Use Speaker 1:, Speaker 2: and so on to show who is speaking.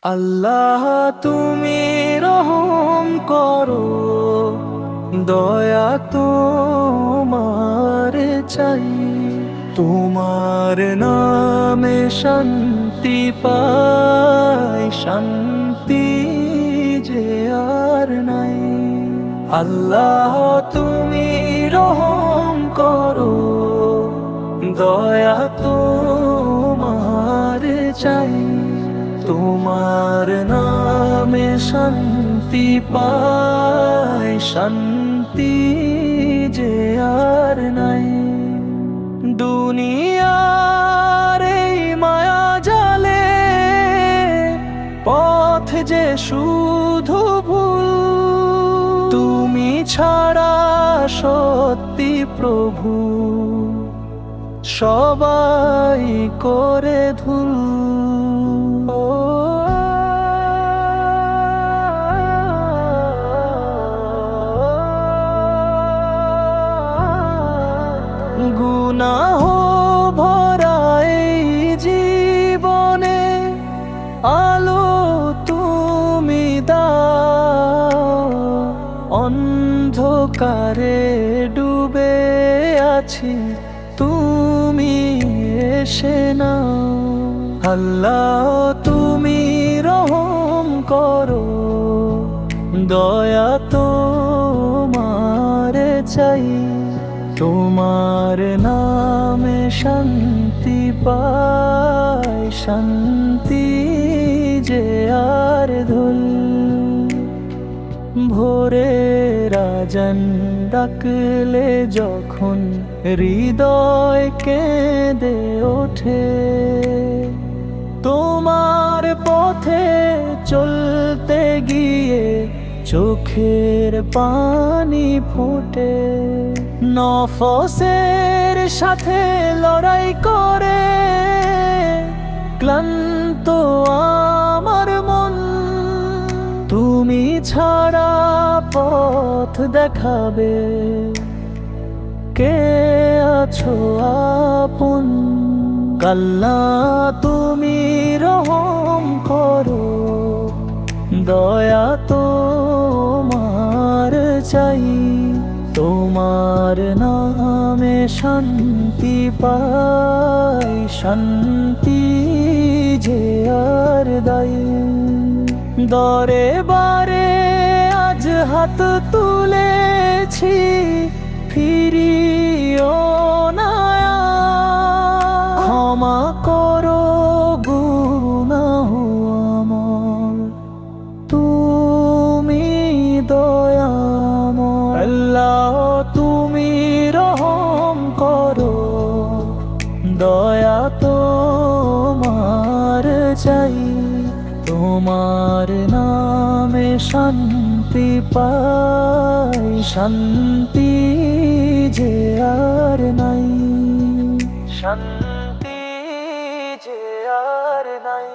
Speaker 1: আল্লাহ তুমি রহম করো, দয়া তোমার চাই। তোমার নামে শান্তি পাই, শান্তি যে আর নাই। আল্লাহ তুমি রহম করো, দয়া তোমার চাই। তোমার নামে শান্তি পাই, শান্তি যে আর নাই। দুনিয়ার এই মায়া জালে পথ যে শুধু ভুল, তুমি ছাড়া সত্যি প্রভু সবাই করে ধুল। গুনাহ ভরা এই জীবনে আলো তুমি দাও, অন্ধকারে ডুবে আছি তুমি এসে নাও। আল্লাহ তুমি রহম করো, দয়া তোমার চাই। তোমার নামে শান্তি পাই, শান্তি যে আর ধুল। ভোরে রাজন ডাকলে যখন হৃদয় কেঁদে ওঠে, তোমার পথে চলতে গিয়ে চোখের পানি ফোটে। নফসের সাথে লড়াই করে ক্লান্ত আমার মন, তুমি ছাড়া পথ দেখাবে কে আছো আপন। আল্লাহ তুমি রহম করো, দয়া তোমার চাই। তোমার নামে শান্তি পাই, শান্তি যে আর দাই। দরে বারে আজ হাত তুলেছি, ফিরিও না। ক্ষমা করো গুনাহ আমার, তুমি দয়াময়। আল্লাহ তুমি রহম করো, দয়া তোমার চাই। তোমার নামে শান্তি পাই, শান্তি যে আর নাই, শান্তি যে আর নাই।